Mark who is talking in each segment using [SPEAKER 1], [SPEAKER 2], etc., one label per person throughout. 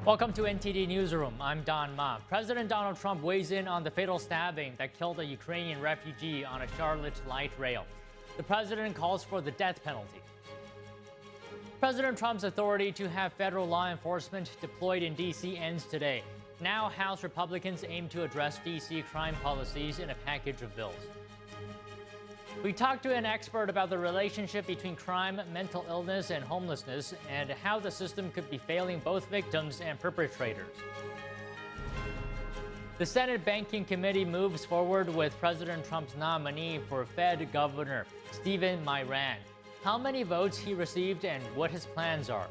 [SPEAKER 1] Welcome to NTD Newsroom. I'm Don Ma. President Donald Trump weighs in on the fatal stabbing that killed a Ukrainian refugee on a Charlotte light rail. The president calls for the death penalty. President Trump's authority to have federal law enforcement deployed in D.C. ends today. Now, House Republicans aim to address D.C. crime policies in a package of bills. We talked to an expert about the relationship between crime, mental illness, and homelessness, and how the system could be failing both victims and perpetrators. The Senate Banking Committee moves forward with President Trump's nominee for Fed Governor, Stephen Miran. How many votes he received and what his plans are.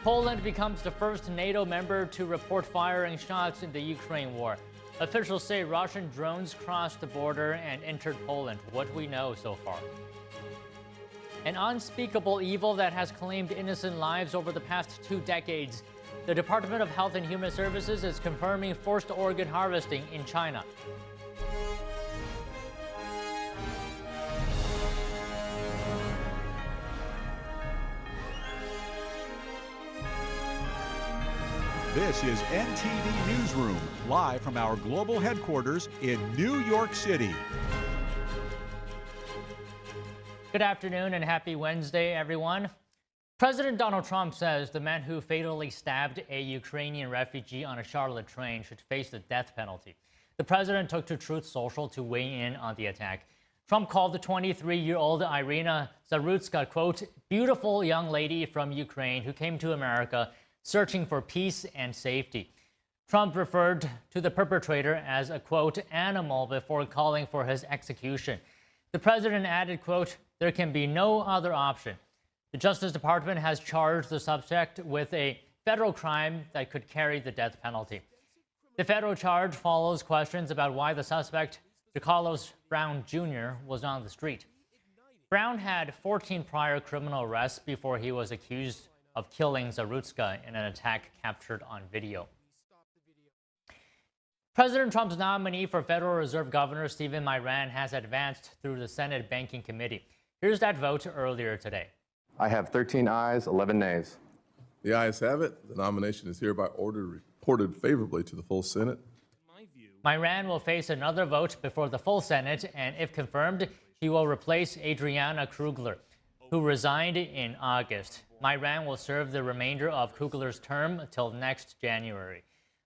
[SPEAKER 1] Poland becomes the first NATO member to report firing shots in the Ukraine war. Officials say Russian drones crossed the border and entered Poland. What we know so far. An unspeakable evil that has claimed innocent lives over the past 2 decades. The Department of Health and Human Services is confirming forced organ harvesting in China.
[SPEAKER 2] This is NTD Newsroom, live from our global headquarters in New York City.
[SPEAKER 1] Good afternoon and happy Wednesday, everyone. President Donald Trump says the man who fatally stabbed a Ukrainian refugee on a Charlotte train should face the death penalty. The president took to Truth Social to weigh in on the attack. Trump called the 23-year-old Irina Zarutska, quote, beautiful young lady from Ukraine who came to America searching for peace and safety. Trump referred to the perpetrator as a, quote, animal before calling for his execution. The president added, quote, there can be no other option. The Justice Department has charged the suspect with a federal crime that could carry the death penalty. The federal charge follows questions about why the suspect, DeCarlos Brown Jr., was on the street. Brown had 14 prior criminal arrests before he was accused of killing Zarutska in an attack captured on video. President Trump's nominee for Federal Reserve Governor Stephen Miran has advanced through the Senate Banking Committee. Here's that vote earlier today.
[SPEAKER 3] I have 13 ayes, 11 nays.
[SPEAKER 4] The ayes have it. The nomination is hereby reported favorably to the full Senate.
[SPEAKER 1] Miran will face another vote before the full Senate, and if confirmed, he will replace Adriana Krugler, who resigned in August. Miran will serve the remainder of Kugler's term until next January.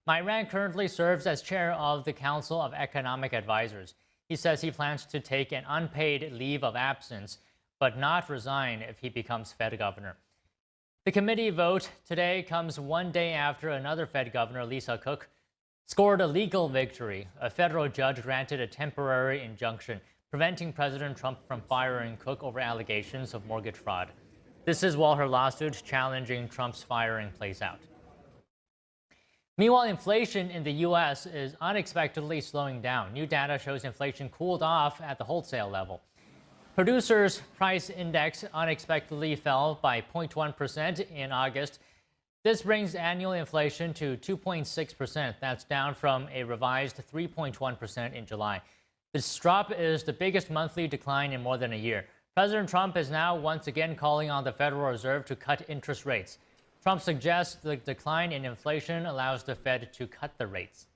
[SPEAKER 1] Miran currently serves as chair of the Council of Economic Advisors. He says he plans to take an unpaid leave of absence, but not resign if he becomes Fed governor. The committee vote today comes 1 day after another Fed governor, Lisa Cook, scored a legal victory. A federal judge granted a temporary injunction preventing President Trump from firing Cook over allegations of mortgage fraud. This is while her lawsuit challenging Trump's firing plays out. Meanwhile, inflation in the U.S. is unexpectedly slowing down. New data shows inflation cooled off at the wholesale level. Producers' price index unexpectedly fell by 0.1% in August. This brings annual inflation to 2.6%. That's down from a revised 3.1% in July. This drop is the biggest monthly decline in more than a year. President Trump is now once again calling on the Federal Reserve to cut interest rates. Trump suggests the decline in inflation allows the Fed to cut the rates.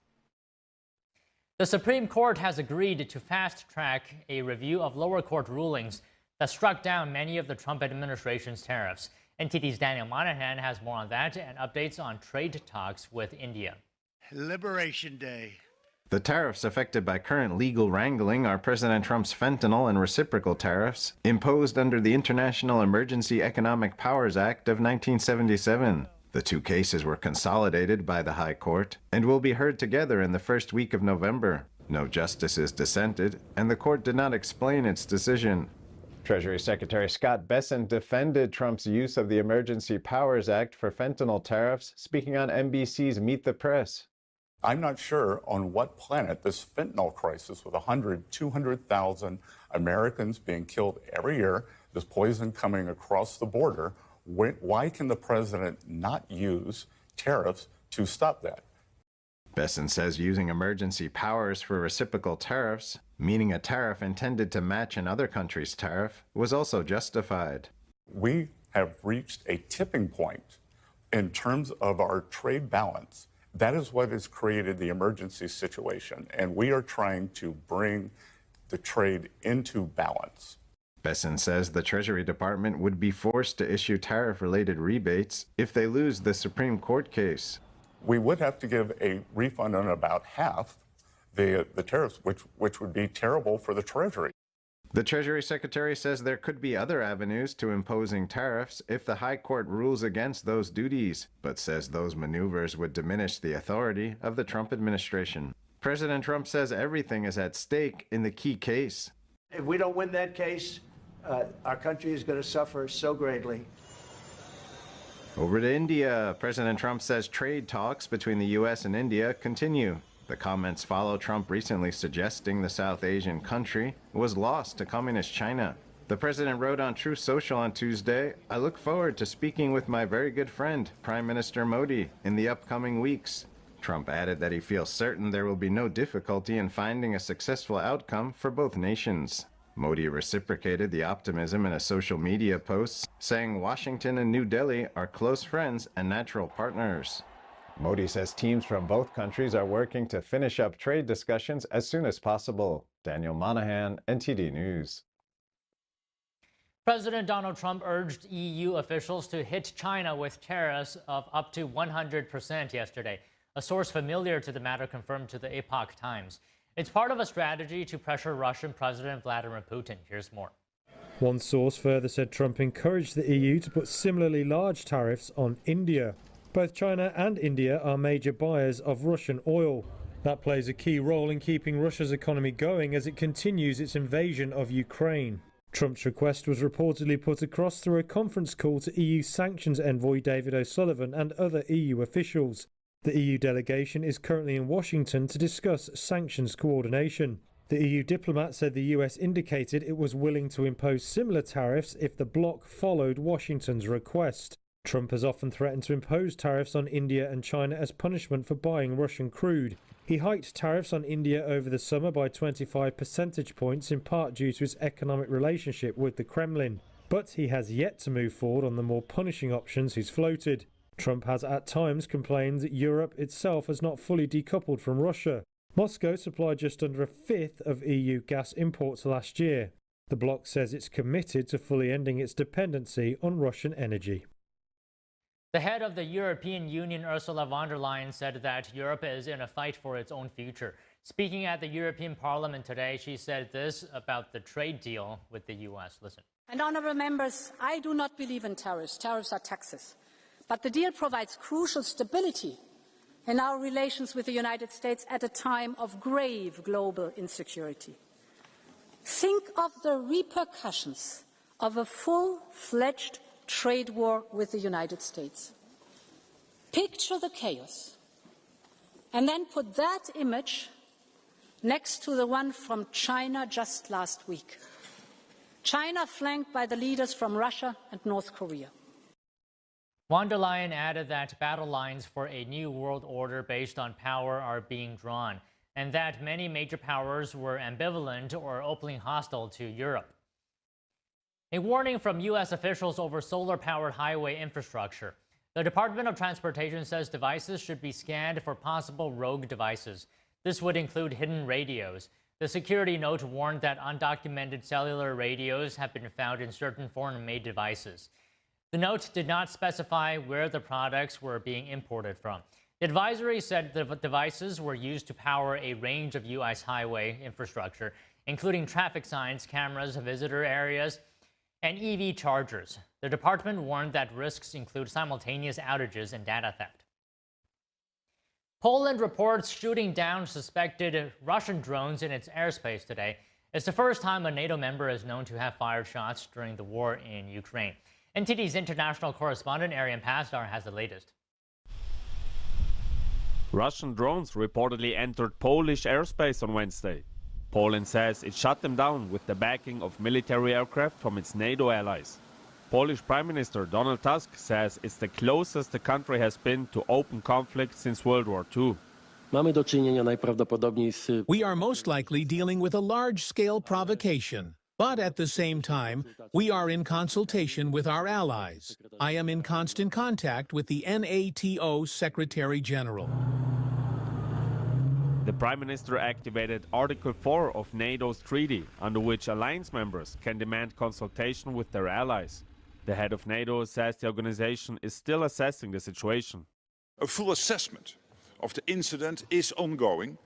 [SPEAKER 1] The Supreme Court has agreed to fast-track a review of lower court rulings that struck down many of the Trump administration's tariffs. NTD's Daniel Monahan has more on that and updates on trade talks with India.
[SPEAKER 5] Liberation Day.
[SPEAKER 6] The tariffs affected by current legal wrangling are President Trump's fentanyl and reciprocal tariffs, imposed under the International Emergency Economic Powers Act of 1977. The two cases were consolidated by the High Court and will be heard together in the first week of November. No justices dissented, and the court did not explain its decision. Treasury Secretary Scott Bessent defended Trump's use of the Emergency Powers Act for fentanyl tariffs, speaking on NBC's Meet the Press.
[SPEAKER 7] I'm not sure on what planet this fentanyl crisis with 200,000 Americans being killed every year, this poison coming across the border, why can the president not use tariffs to stop that?
[SPEAKER 6] Bessent says using emergency powers for reciprocal tariffs, meaning a tariff intended to match another country's tariff, was also justified.
[SPEAKER 7] We have reached a tipping point in terms of our trade balance, that is what has created the emergency situation. And we are trying to bring the trade into balance.
[SPEAKER 6] Besson says the Treasury Department would be forced to issue tariff-related rebates if they lose the Supreme Court case.
[SPEAKER 7] We would have to give a refund on about half the tariffs, which would be terrible for the Treasury.
[SPEAKER 6] The Treasury Secretary says there could be other avenues to imposing tariffs if the High Court rules against those duties, but says those maneuvers would diminish the authority of the Trump administration. President Trump says everything is at stake in the key case.
[SPEAKER 8] If we don't win that case, our country is going to suffer so greatly.
[SPEAKER 6] Over to India. President Trump says trade talks between the U.S. and India continue. The comments follow Trump recently suggesting the South Asian country was lost to Communist China. The president wrote on Truth Social on Tuesday, "I look forward to speaking with my very good friend, Prime Minister Modi, in the upcoming weeks." Trump added that he feels certain there will be no difficulty in finding a successful outcome for both nations. Modi reciprocated the optimism in a social media post, saying Washington and New Delhi are close friends and natural partners. Modi says teams from both countries are working to finish up trade discussions as soon as possible. Daniel Monahan, NTD News.
[SPEAKER 1] President Donald Trump urged EU officials to hit China with tariffs of up to 100% yesterday. A source familiar to the matter confirmed to the Epoch Times. It's part of a strategy to pressure Russian President Vladimir Putin. Here's more.
[SPEAKER 9] One source further said Trump encouraged the EU to put similarly large tariffs on India. Both China and India are major buyers of Russian oil. That plays a key role in keeping Russia's economy going as it continues its invasion of Ukraine. Trump's request was reportedly put across through a conference call to EU sanctions envoy David O'Sullivan and other EU officials. The EU delegation is currently in Washington to discuss sanctions coordination. The EU diplomat said the US indicated it was willing to impose similar tariffs if the bloc followed Washington's request. Trump has often threatened to impose tariffs on India and China as punishment for buying Russian crude. He hiked tariffs on India over the summer by 25 percentage points, in part due to its economic relationship with the Kremlin. But he has yet to move forward on the more punishing options he's floated. Trump has at times complained that Europe itself has not fully decoupled from Russia. Moscow supplied just under a fifth of EU gas imports last year. The bloc says it's committed to fully ending its dependency on Russian energy.
[SPEAKER 1] The head of the European Union, Ursula von der Leyen, said that Europe is in a fight for its own future. Speaking at the European Parliament today, she said this about the trade deal with the U.S. Listen.
[SPEAKER 10] And honourable members, I do not believe in tariffs. Tariffs are taxes. But the deal provides crucial stability in our relations with the United States at a time of grave global insecurity. Think of the repercussions of a full-fledged trade war with the United States. Picture the chaos, and then put that image next to the one from China just last week. China flanked by the leaders from Russia and North Korea.
[SPEAKER 1] Von der Leyen added that battle lines for a new world order based on power are being drawn, and that many major powers were ambivalent or openly hostile to Europe. A warning from U.S. officials over solar-powered highway infrastructure. The Department of Transportation says devices should be scanned for possible rogue devices. This would include hidden radios. The security note warned that undocumented cellular radios have been found in certain foreign-made devices. The note did not specify where the products were being imported from. The advisory said the devices were used to power a range of U.S. highway infrastructure, including traffic signs, cameras, visitor areas, and EV chargers. The department warned that risks include simultaneous outages and data theft. Poland reports shooting down suspected Russian drones in its airspace today. It's the first time a NATO member is known to have fired shots during the war in Ukraine. NTD's international correspondent Arian Pasdar has the latest.
[SPEAKER 11] Russian drones reportedly entered Polish airspace on Wednesday. Poland says it shot them down with the backing of military aircraft from its NATO allies. Polish Prime Minister Donald Tusk says it's the closest the country has been to open conflict since World War II.
[SPEAKER 12] We are most likely dealing with a large-scale provocation. But at the same time, we are in consultation with our allies. I am in constant contact with the NATO Secretary General.
[SPEAKER 11] The Prime Minister activated Article 4 of NATO's treaty, under which alliance members can demand consultation with their allies. The head of NATO says the organization is still assessing the situation.
[SPEAKER 13] A full assessment of the incident is ongoing.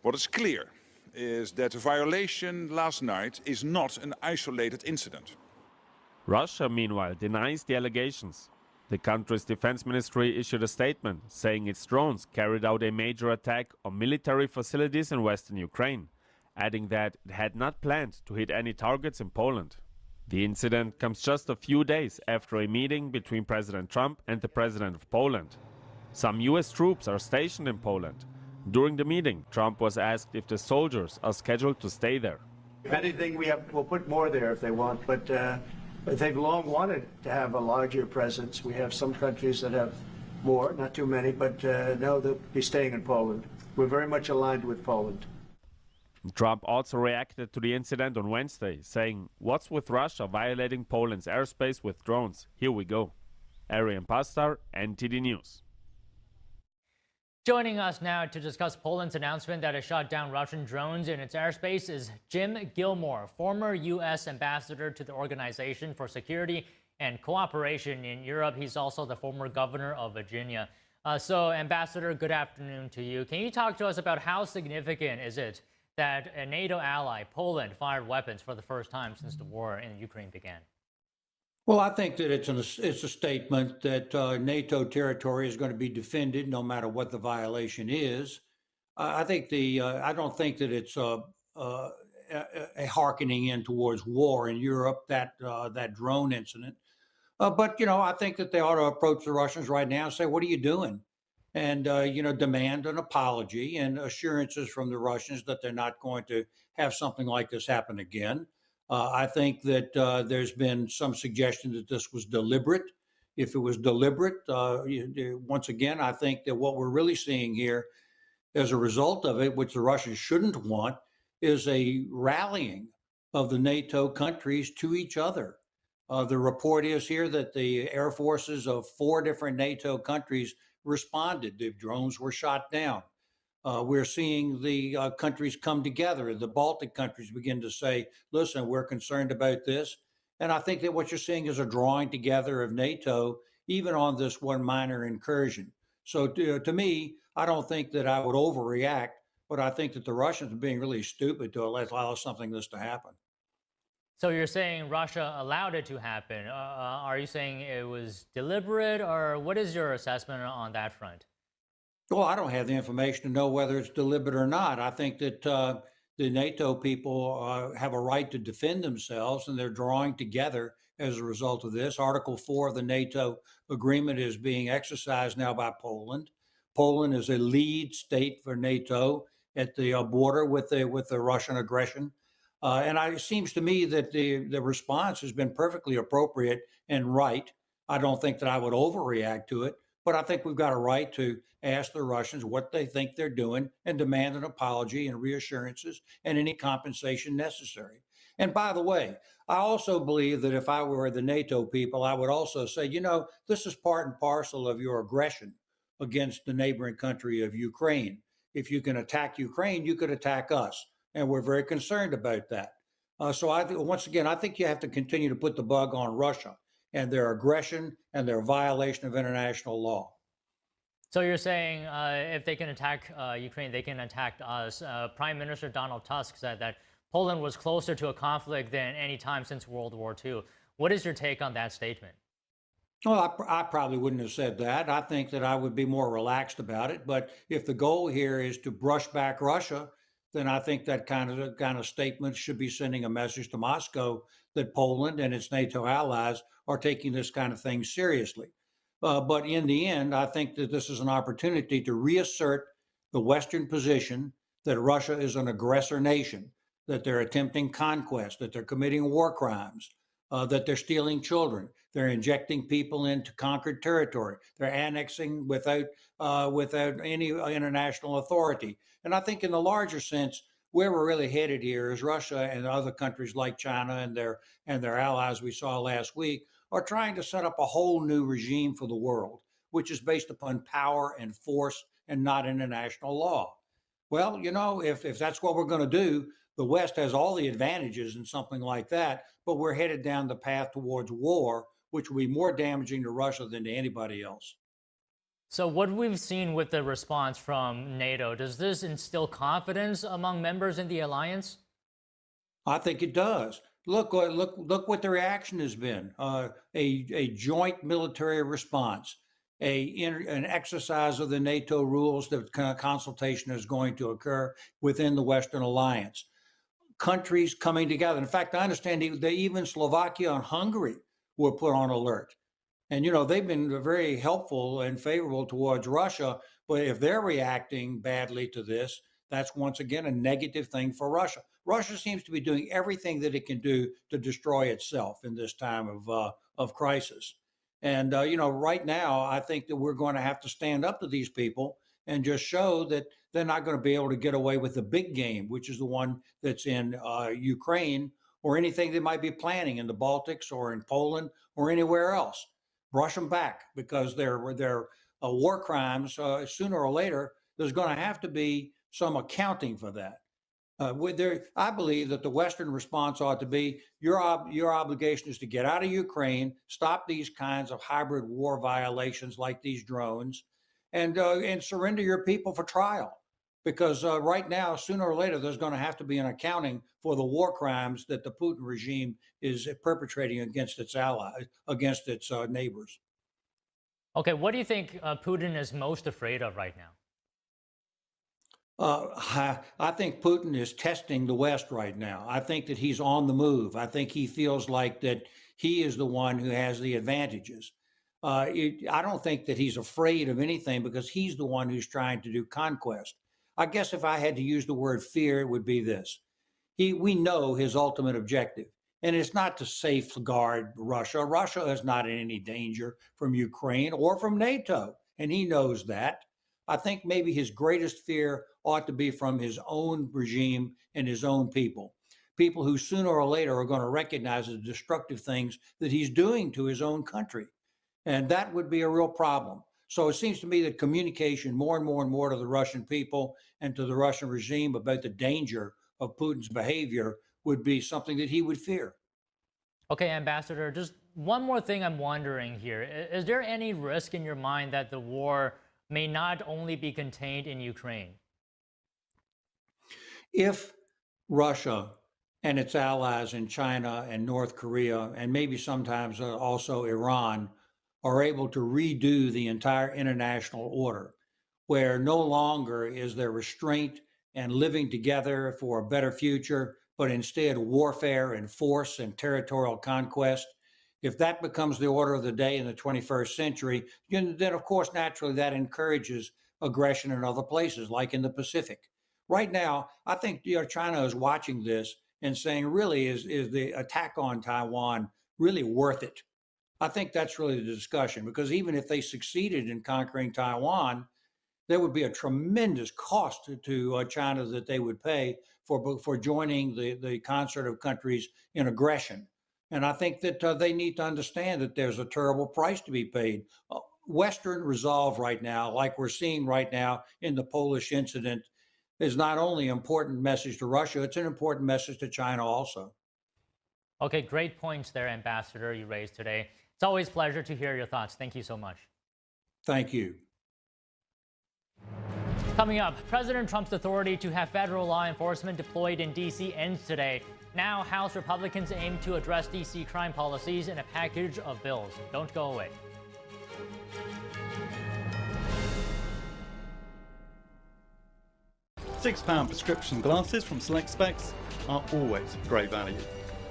[SPEAKER 13] What is clear is that the violation last night is not an isolated incident.
[SPEAKER 11] Russia, meanwhile, denies the allegations. The country's defense ministry issued a statement saying its drones carried out a major attack on military facilities in western Ukraine, adding that it had not planned to hit any targets in Poland. The incident comes just a few days after a meeting between President Trump and the President of Poland. Some U.S. troops are stationed in Poland. During the meeting, Trump was asked if the soldiers are scheduled to stay there.
[SPEAKER 8] If anything, we'll put more there if they want, but they've long wanted to have a larger presence. We have some countries that have more, not too many, but no, they'll be staying in Poland. We're very much aligned with Poland.
[SPEAKER 11] Trump also reacted to the incident on Wednesday, saying, "What's with Russia violating Poland's airspace with drones? Here we go." Arian Pastar, NTD News.
[SPEAKER 1] Joining us now to discuss Poland's announcement that it shot down Russian drones in its airspace is Jim Gilmore, former U.S. ambassador to the Organization for Security and Cooperation in Europe. He's also the former governor of Virginia. So, Ambassador, good afternoon to you. Can you talk to us about how significant is it that a NATO ally, Poland, fired weapons for the first time since the war in Ukraine began?
[SPEAKER 14] Well, I think that it's a statement that NATO territory is going to be defended no matter what the violation is. I don't think that it's a hearkening in towards war in Europe, that drone incident. But I think that they ought to approach the Russians right now and say, "What are you doing?" And demand an apology and assurances from the Russians that they're not going to have something like this happen again. I think that there's been some suggestion that this was deliberate. If it was deliberate, once again, I think that what we're really seeing here as a result of it, which the Russians shouldn't want, is a rallying of the NATO countries to each other. The report is here that the air forces of 4 different NATO countries responded. The drones were shot down. We're seeing the countries come together. The Baltic countries begin to say, "Listen, we're concerned about this." And I think that what you're seeing is a drawing together of NATO, even on this one minor incursion. So to me, I don't think that I would overreact, but I think that the Russians are being really stupid to allow something like this to happen.
[SPEAKER 1] So you're saying Russia allowed it to happen. Are you saying it was deliberate, or what is your assessment on that front?
[SPEAKER 14] Well, I don't have the information to know whether it's deliberate or not. I think that the NATO people have a right to defend themselves, and they're drawing together as a result of this. Article 4 of the NATO agreement is being exercised now by Poland. Poland is a lead state for NATO at the border with the Russian aggression. And it seems to me that the response has been perfectly appropriate and right. I don't think that I would overreact to it, but I think we've got a right to ask the Russians what they think they're doing and demand an apology and reassurances and any compensation necessary. And by the way, I also believe that if I were the NATO people, I would also say, this is part and parcel of your aggression against the neighboring country of Ukraine. If you can attack Ukraine, you could attack us. And we're very concerned about that. So once again, I think you have to continue to put the bug on Russia and their aggression and their violation of international law.
[SPEAKER 1] So you're saying if they can attack Ukraine, they can attack us. Prime Minister Donald Tusk said that Poland was closer to a conflict than any time since World War II. What is your take on that statement?
[SPEAKER 14] Well, I probably wouldn't have said that. I think that I would be more relaxed about it. But if the goal here is to brush back Russia, then I think that kind of statement should be sending a message to Moscow that Poland and its NATO allies are taking this kind of thing seriously. But in the end, I think that this is an opportunity to reassert the Western position that Russia is an aggressor nation, that they're attempting conquest, that they're committing war crimes, that they're stealing children, they're injecting people into conquered territory, they're annexing without any international authority. And I think in the larger sense, where we're really headed here is Russia and other countries like China and their allies we saw last week are trying to set up a whole new regime for the world, which is based upon power and force and not international law. Well, you know, if that's what we're going to do, the West has all the advantages in something like that, but we're headed down the path towards war, which will be more damaging to Russia than to anybody else.
[SPEAKER 1] So what we've seen with the response from NATO, does this instill confidence among members in the alliance?
[SPEAKER 14] I think it does. Look what the reaction has been. A joint military response, an exercise of the NATO rules. The consultation is going to occur within the Western alliance. Countries coming together. In fact, I understand that even Slovakia and Hungary were put on alert. And, you know, they've been very helpful and favorable towards Russia. But if they're reacting badly to this, that's once again a negative thing for Russia. Russia seems to be doing everything that it can do to destroy itself in this time of crisis. And, you know, right now, I think that we're going to have to stand up to these people and just show that they're not going to be able to get away with the big game, which is the one that's in Ukraine or anything they might be planning in the Baltics or in Poland or anywhere else. Brush them back because they're war crimes. Sooner or later, there's going to have to be some accounting for that. I believe that the Western response ought to be your obligation is to get out of Ukraine, stop these kinds of hybrid war violations like these drones, and surrender your people for trial. Because right now, sooner or later, there's going to have to be an accounting for the war crimes that the Putin regime is perpetrating against its allies, against its neighbors.
[SPEAKER 1] Okay, what do you think Putin is most afraid of right now?
[SPEAKER 14] I think Putin is testing the West right now. I think that he's on the move. I think he feels like that he is the one who has the advantages. I don't think that he's afraid of anything because he's the one who's trying to do conquest. I guess if I had to use the word fear, it would be this. We know his ultimate objective, and it's not to safeguard Russia. Russia is not in any danger from Ukraine or from NATO, and he knows that. I think maybe his greatest fear ought to be from his own regime and his own people who sooner or later are going to recognize the destructive things that he's doing to his own country. And that would be a real problem. So it seems to me that communication more and more to the Russian people and to the Russian regime about the danger of Putin's behavior would be something that he would fear.
[SPEAKER 1] Okay, Ambassador, just one more thing I'm wondering here. Is there any risk in your mind that the war may not only be contained in Ukraine?
[SPEAKER 14] If Russia and its allies in China and North Korea, and maybe sometimes also Iran, are able to redo the entire international order, where no longer is there restraint and living together for a better future, but instead warfare and force and territorial conquest. If that becomes the order of the day in the 21st century, then of course, naturally, that encourages aggression in other places, like in the Pacific. Right now, I think China is watching this and saying, really, is the attack on Taiwan really worth it? I think that's really the discussion, because even if they succeeded in conquering Taiwan, there would be a tremendous cost to China that they would pay for joining the concert of countries in aggression. And I think that they need to understand that there's a terrible price to be paid. Western resolve right now, like we're seeing right now in the Polish incident, is not only an important message to Russia, it's an important message to China also.
[SPEAKER 1] Okay, great points there, Ambassador, you raised today. It's always a pleasure to hear your thoughts. Thank you so much.
[SPEAKER 14] Thank you.
[SPEAKER 1] Coming up, President Trump's authority to have federal law enforcement deployed in D.C. ends today. Now, House Republicans aim to address D.C. crime policies in a package of bills. Don't go away.
[SPEAKER 15] £6 prescription glasses from Select Specs are always great value.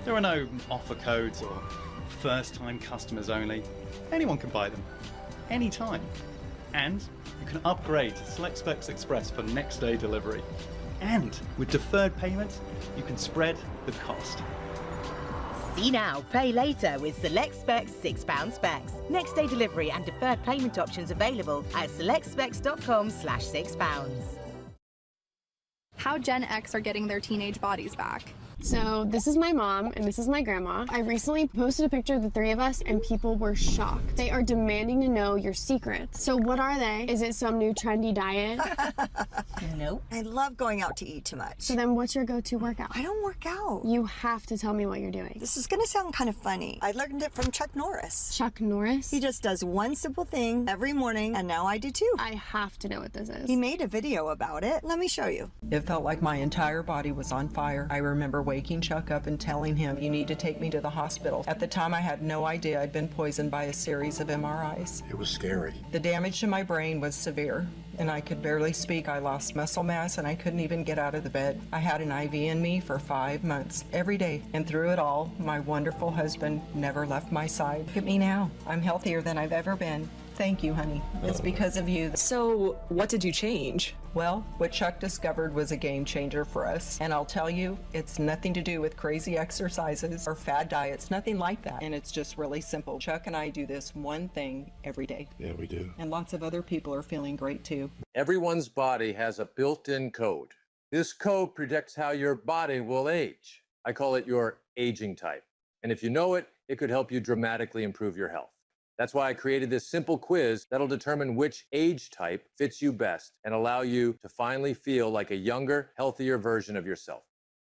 [SPEAKER 15] There are no offer codes or first-time customers only. Anyone can buy them, anytime. And you can upgrade to Select Specs Express for next-day delivery. And with deferred payments, you can spread the cost.
[SPEAKER 16] See now, pay later with Select Specs £6 specs. Next day delivery and deferred payment options available at selectspecs.com/£6.
[SPEAKER 17] how Gen X are getting their teenage bodies back.
[SPEAKER 18] So this is my mom and this is my grandma. I recently posted a picture of the three of us and people were shocked. They are demanding to know your secrets. So what are they? Is it some new trendy diet?
[SPEAKER 19] Nope. I love going out to eat too much.
[SPEAKER 18] So then what's your go-to workout?
[SPEAKER 19] I don't work out.
[SPEAKER 18] You have to tell me what you're doing.
[SPEAKER 19] This is gonna sound kind of funny. I learned it from Chuck Norris.
[SPEAKER 18] Chuck Norris?
[SPEAKER 19] He just does one simple thing every morning, and now I do too.
[SPEAKER 18] I have to know what this is.
[SPEAKER 19] He made a video about it. Let me show you.
[SPEAKER 20] It felt like my entire body was on fire. I remember waking Chuck up and telling him, "You need to take me to the hospital." At the time, I had no idea I'd been poisoned by a series of MRIs.
[SPEAKER 21] It was scary.
[SPEAKER 20] The damage to my brain was severe, and I could barely speak. I lost muscle mass, and I couldn't even get out of the bed. I had an IV in me for 5 months, every day. And through it all, my wonderful husband never left my side. Look at me now. I'm healthier than I've ever been. Thank you, honey. It's because of you.
[SPEAKER 22] So, what did you change?
[SPEAKER 20] Well, what Chuck discovered was a game changer for us. And I'll tell you, it's nothing to do with crazy exercises or fad diets, nothing like that. And it's just really simple. Chuck and I do this one thing every day.
[SPEAKER 21] Yeah, we do.
[SPEAKER 20] And lots of other people are feeling great too.
[SPEAKER 23] Everyone's body has a built-in code. This code predicts how your body will age. I call it your aging type. And if you know it, it could help you dramatically improve your health. That's why I created this simple quiz that'll determine which age type fits you best and allow you to finally feel like a younger, healthier version of yourself.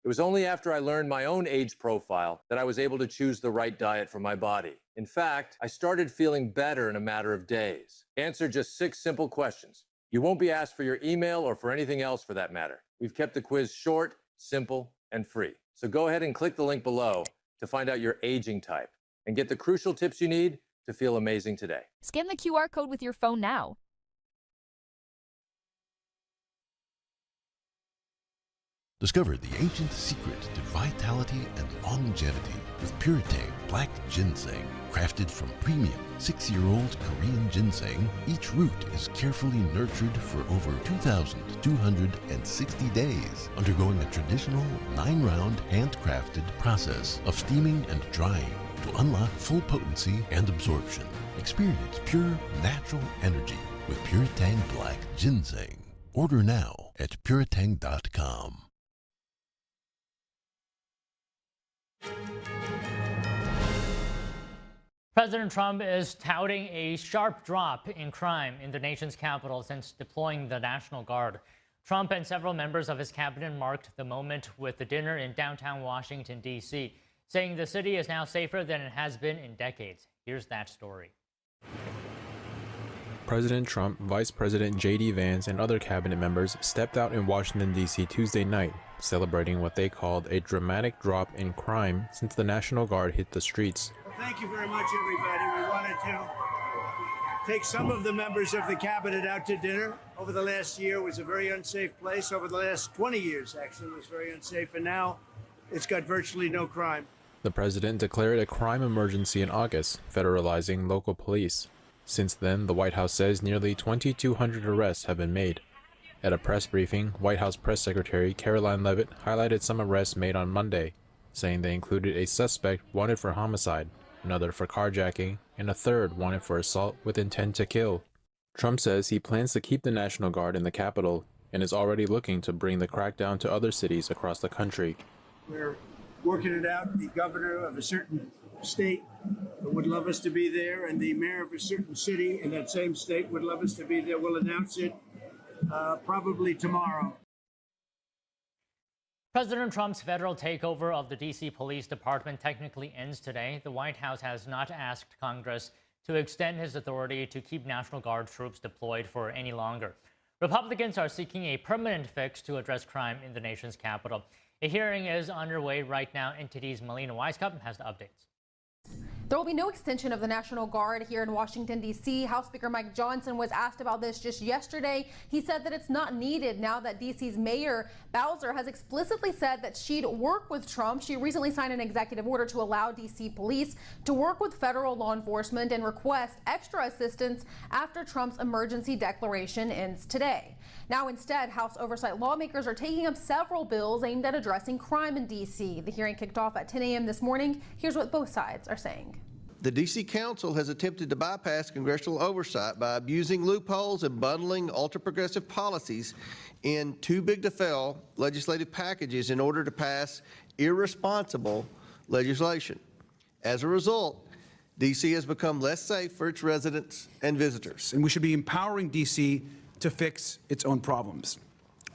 [SPEAKER 23] It was only after I learned my own age profile that I was able to choose the right diet for my body. In fact, I started feeling better in a matter of days. Answer just 6 simple questions. You won't be asked for your email or for anything else for that matter. We've kept the quiz short, simple, and free. So go ahead and click the link below to find out your aging type and get the crucial tips you need to feel amazing today.
[SPEAKER 24] Scan the QR code with your phone now.
[SPEAKER 25] Discover the ancient secret to vitality and longevity with Puretang Black Ginseng. Crafted from premium 6-year-old Korean ginseng, each root is carefully nurtured for over 2,260 days, undergoing a traditional 9-round handcrafted process of steaming and drying to unlock full potency and absorption. Experience pure, natural energy with Puretang Black Ginseng. Order now at puretang.com.
[SPEAKER 1] President Trump is touting a sharp drop in crime in the nation's capital since deploying the National Guard. Trump and several members of his cabinet marked the moment with a dinner in downtown Washington, D.C., saying the city is now safer than it has been in decades. Here's that story.
[SPEAKER 26] President Trump, Vice President J.D. Vance, and other cabinet members stepped out in Washington, D.C. Tuesday night, celebrating what they called a dramatic drop in crime since the National Guard hit the streets.
[SPEAKER 8] Well, thank you very much, everybody. We wanted to take some of the members of the cabinet out to dinner. Over the last year, it was a very unsafe place. Over the last 20 years, actually, it was very unsafe. And now it's got virtually no crime.
[SPEAKER 26] The president declared a crime emergency in August, federalizing local police. Since then, the White House says nearly 2,200 arrests have been made. At a press briefing, White House Press Secretary Caroline Leavitt highlighted some arrests made on Monday, saying they included a suspect wanted for homicide, another for carjacking, and a third wanted for assault with intent to kill. Trump says he plans to keep the National Guard in the Capitol and is already looking to bring the crackdown to other cities across the country.
[SPEAKER 8] We're working it out. The governor of a certain state would love us to be there, and the mayor of a certain city in that same state would love us to be there. We'll announce it probably tomorrow.
[SPEAKER 1] President Trump's federal takeover of the D.C. Police Department technically ends today. The White House has not asked Congress to extend his authority to keep National Guard troops deployed for any longer. Republicans are seeking a permanent fix to address crime in the nation's capital. A hearing is underway right now. NTD's Melina Weisskopf has the updates.
[SPEAKER 27] There will be no extension of the National Guard here in Washington, D.C. House Speaker Mike Johnson was asked about this just yesterday. He said that it's not needed now that D.C.'s Mayor Bowser has explicitly said that she'd work with Trump. She recently signed an executive order to allow D.C. police to work with federal law enforcement and request extra assistance after Trump's emergency declaration ends today. Now, instead, House oversight lawmakers are taking up several bills aimed at addressing crime in D.C. The hearing kicked off at 10 a.m. this morning. Here's what both sides are saying.
[SPEAKER 2] The D.C. Council has attempted to bypass congressional oversight by abusing loopholes and bundling ultra-progressive policies in too-big-to-fail legislative packages in order to pass irresponsible legislation. As a result, D.C. has become less safe for its residents and visitors.
[SPEAKER 3] And we should be empowering D.C. to fix its own problems.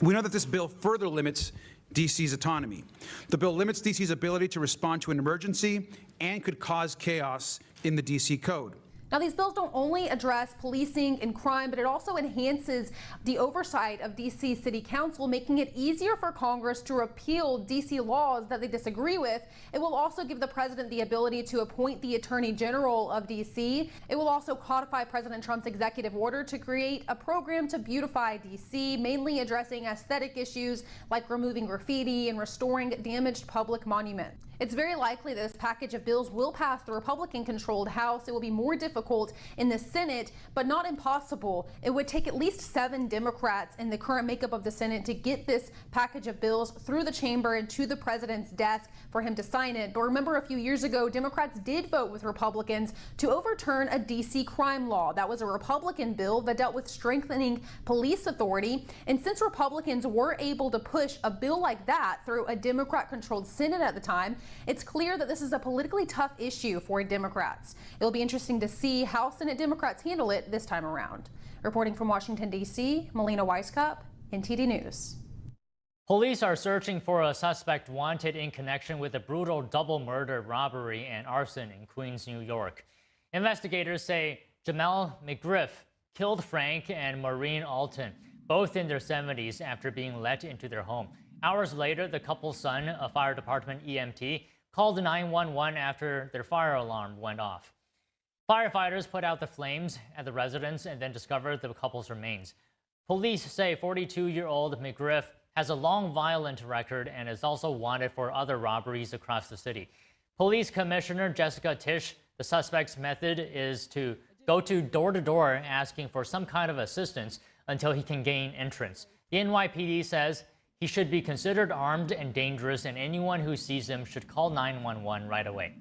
[SPEAKER 3] We know that this bill further limits D.C.'s autonomy. The bill limits D.C.'s ability to respond to an emergency and could cause chaos in the D.C. Code.
[SPEAKER 27] Now, these bills don't only address policing and crime, but it also enhances the oversight of D.C. City Council, making it easier for Congress to repeal D.C. laws that they disagree with. It will also give the president the ability to appoint the Attorney General of D.C. It will also codify President Trump's executive order to create a program to beautify D.C., mainly addressing aesthetic issues like removing graffiti and restoring damaged public monuments. It's very likely that this package of bills will pass the Republican-controlled House. It will be more difficult in the Senate, but not impossible. It would take at least 7 Democrats in the current makeup of the Senate to get this package of bills through the chamber and to the president's desk for him to sign it. But remember, a few years ago, Democrats did vote with Republicans to overturn a D.C. crime law. That was a Republican bill that dealt with strengthening police authority. And since Republicans were able to push a bill like that through a Democrat-controlled Senate at the time, it's clear that this is a politically tough issue for Democrats. It'll be interesting to see how Senate Democrats handle it this time around. Reporting from Washington, D.C., Melina Weisskopf, NTD News.
[SPEAKER 1] Police are searching for a suspect wanted in connection with a brutal double murder, robbery, and arson in Queens, New York. Investigators say Jamel McGriff killed Frank and Maureen Alton, both in their 70s, after being let into their home. Hours later, the couple's son, a fire department EMT, called 911 after their fire alarm went off. Firefighters put out the flames at the residence and then discovered the couple's remains. Police say 42-year-old McGriff has a long violent record and is also wanted for other robberies across the city. Police Commissioner Jessica Tisch, the suspect's method is to go to door-to-door asking for some kind of assistance until he can gain entrance. The NYPD says he should be considered armed and dangerous, and anyone who sees him should call 911 right away.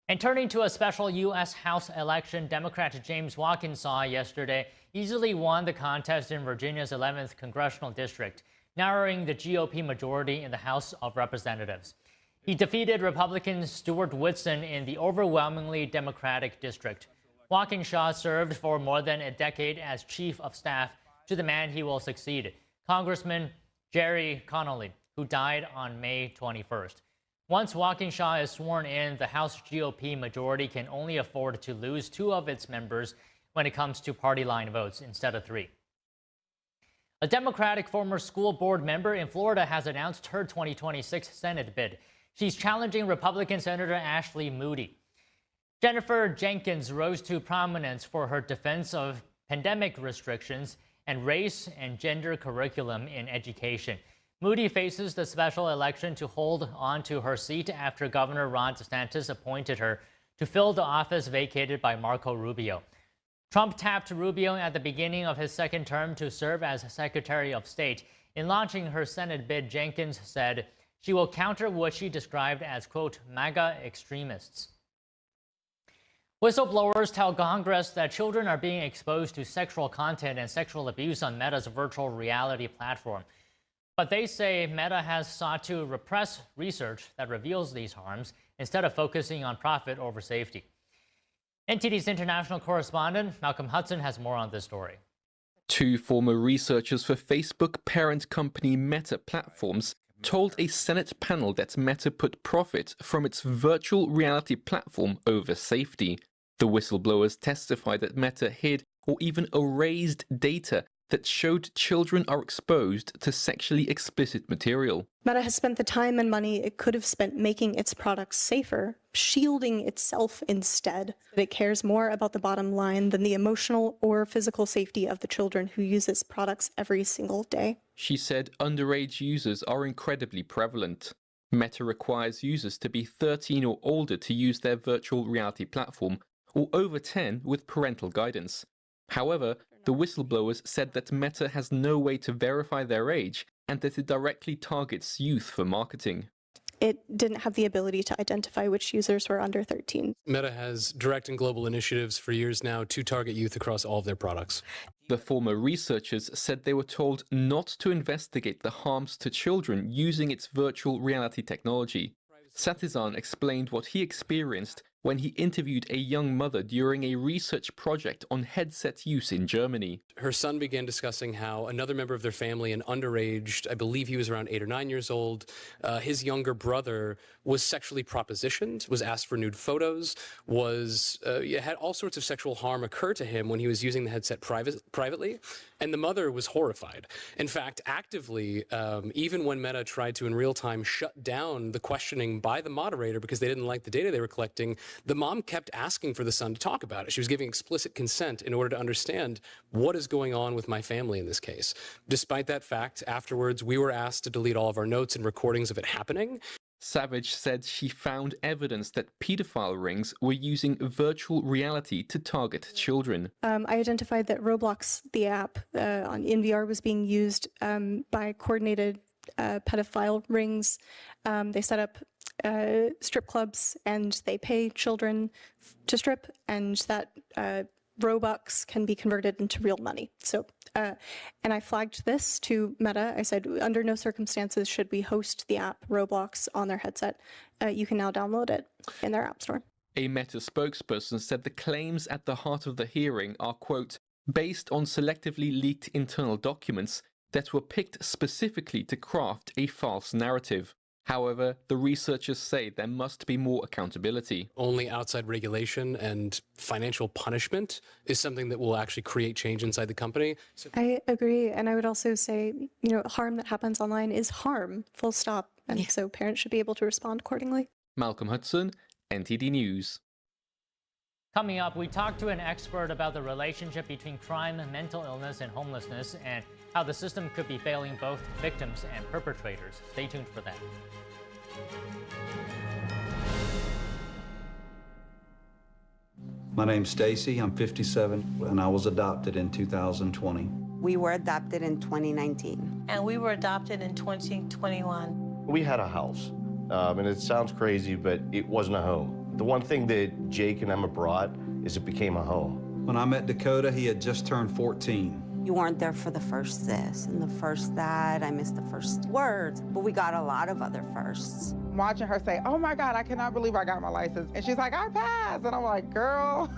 [SPEAKER 1] And turning to a special U.S. House election, Democrat James Waukesha yesterday easily won the contest in Virginia's 11th congressional district, narrowing the GOP majority in the House of Representatives. He defeated Republican Stuart Whitson in the overwhelmingly Democratic district. Waukesha served for more than a decade as chief of staff to the man he will succeed, Congressman Jerry Connolly, who died on May 21st. Once Waukesha is sworn in, the House GOP majority can only afford to lose 2 of its members when it comes to party line votes instead of 3. A Democratic former school board member in Florida has announced her 2026 Senate bid. She's challenging Republican Senator Ashley Moody. Jennifer Jenkins rose to prominence for her defense of pandemic restrictions and race and gender curriculum in education. Moody faces the special election to hold on to her seat after Governor Ron DeSantis appointed her to fill the office vacated by Marco Rubio. Trump tapped Rubio at the beginning of his second term to serve as Secretary of State. In launching her Senate bid, Jenkins said she will counter what she described as, quote, MAGA extremists. Whistleblowers tell Congress that children are being exposed to sexual content and sexual abuse on Meta's virtual reality platform. But they say Meta has sought to repress research that reveals these harms instead of focusing on profit over safety. NTD's international correspondent Malcolm Hudson has more on this story.
[SPEAKER 4] 2 former researchers for Facebook parent company Meta Platforms told a Senate panel that Meta put profit from its virtual reality platform over safety. The whistleblowers testified that Meta hid or even erased data that showed children are exposed to sexually explicit material.
[SPEAKER 5] Meta has spent the time and money it could have spent making its products safer, shielding itself instead. It cares more about the bottom line than the emotional or physical safety of the children who use its products every single day.
[SPEAKER 4] She said underage users are incredibly prevalent. Meta requires users to be 13 or older to use their virtual reality platform, or over 10 with parental guidance. However, the whistleblowers said that Meta has no way to verify their age and that it directly targets youth for marketing.
[SPEAKER 5] it didn't have the ability to identify which users were under 13.
[SPEAKER 6] Meta has direct and global initiatives for years now to target youth across all of their products.
[SPEAKER 4] The former researchers said they were told not to investigate the harms to children using its virtual reality technology. Satizan explained what he experienced when he interviewed a young mother during a research project on headset use in Germany.
[SPEAKER 6] Her son began discussing how another member of their family, an underage, I believe he was around 8 or 9 years old, his younger brother was sexually propositioned, was asked for nude photos, had all sorts of sexual harm occur to him when he was using the headset privately, and the mother was horrified. In fact, actively, even when Meta tried to in real time shut down the questioning by the moderator because they didn't like the data they were collecting, the mom kept asking for the son to talk about it. She was giving explicit consent in order to understand what is going on with my family in this case. Despite that fact, afterwards, we were asked to delete all of our notes and recordings of it happening.
[SPEAKER 4] Savage said she found evidence that pedophile rings were using virtual reality to target children.
[SPEAKER 5] I identified that Roblox, the app in VR, was being used by coordinated pedophile rings. They set up strip clubs and they pay children to strip, and that Robux can be converted into real money. So, and I flagged this to Meta. I said, under no circumstances should we host the app Roblox on their headset. You can now download it in their app store.
[SPEAKER 4] A Meta spokesperson said the claims at the heart of the hearing are, quote, based on selectively leaked internal documents that were picked specifically to craft a false narrative. However, the researchers say there must be more accountability.
[SPEAKER 6] Only outside regulation and financial punishment is something that will actually create change inside the company. So
[SPEAKER 5] I agree, and I would also say, you know, harm that happens online is harm, full stop, and so parents should be able to respond accordingly.
[SPEAKER 4] Malcolm Hudson, NTD News.
[SPEAKER 1] Coming up, we talk to an expert about the relationship between crime, mental illness, and homelessness, and how the system could be failing both victims and perpetrators. Stay tuned for that.
[SPEAKER 7] My name's Stacy, I'm 57, and I was adopted in 2020.
[SPEAKER 9] We were adopted in 2019.
[SPEAKER 10] And we were adopted in 2021.
[SPEAKER 12] We had a house, and it sounds crazy, but it wasn't a home. The one thing that Jake and Emma brought is it became a home.
[SPEAKER 7] When I met Dakota, he had just turned 14.
[SPEAKER 9] You weren't there for the first this and the first that. I missed the first words, but we got a lot of other firsts.
[SPEAKER 13] Watching her say, oh my God, I cannot believe I got my license. And she's like, I passed. And I'm like, girl.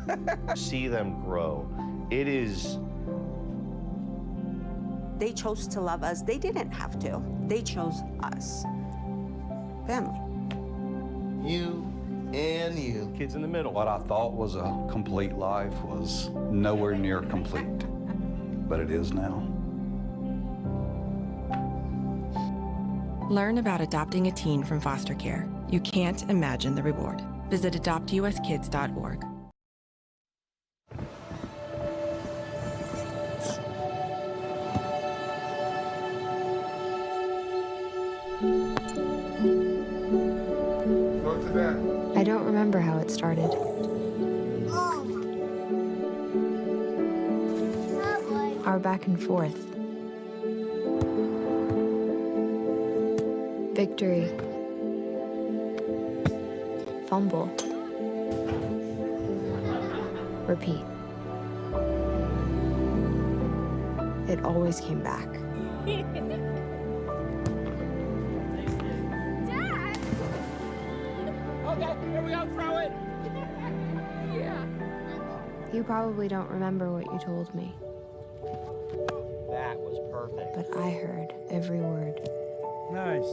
[SPEAKER 12] See them grow. It is.
[SPEAKER 9] They chose to love us. They didn't have to. They chose us. Family.
[SPEAKER 12] You and you. Kids in the middle.
[SPEAKER 7] What I thought was a complete life was nowhere near complete, but it is now.
[SPEAKER 21] Learn about adopting a teen from foster care. You can't imagine the reward. Visit adoptuskids.org.
[SPEAKER 28] I don't remember how it started. Our back and forth. Victory. Fumble. Repeat. It always came back.
[SPEAKER 13] Okay, here we go, throw it. Yeah.
[SPEAKER 28] You probably don't remember what you told me.
[SPEAKER 13] That was perfect.
[SPEAKER 28] But I heard every word.
[SPEAKER 13] Nice.